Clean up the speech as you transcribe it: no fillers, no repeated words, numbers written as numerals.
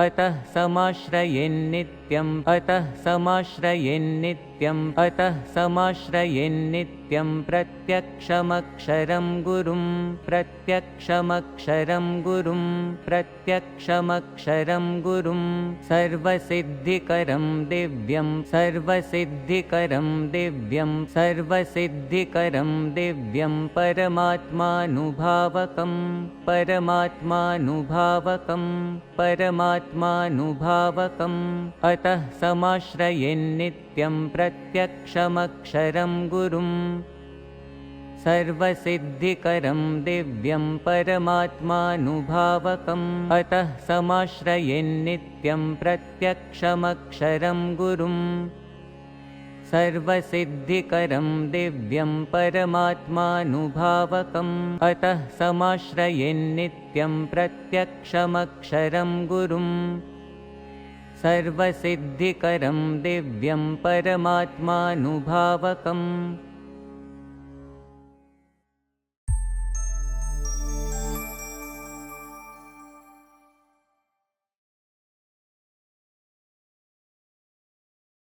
अतः समाश्रयेन्नित्यम् अतः समाश्रयेन्नित्यम् अतः समाश्रयेन्नित्यं प्रत्यक्षमक्षरं गुरुं प्रत्यक्षमक्षरं गुरुं प्रत्यक्षमक्षरं गुरुं सर्वसिद्धिकरं दिव्यं सर्वसिद्धिकरं दिव्यं सर्वसिद्धिकरं दिव्यं परमात्मानुभावकं परमात्मानुभावकं परमात्मानुभावकम् अतः समाश्रयेन्नित्यं प्रत्यक्षमक्षरं गुरुं सर्वसिद्धिकरं दिव्यं परमात्मानुभावकम् अतः समाश्रयेन्नित्यं प्रत्यक्षमक्षरं गुरुं सर्वसिद्धिकरं दिव्यं परमात्मानुभावकम् अतः समाश्रयेन्नित्यं प्रत्यक्षमक्षरं गुरुं सर्वसिद्धिकरं दिव्यं परमात्मानुभावकम्।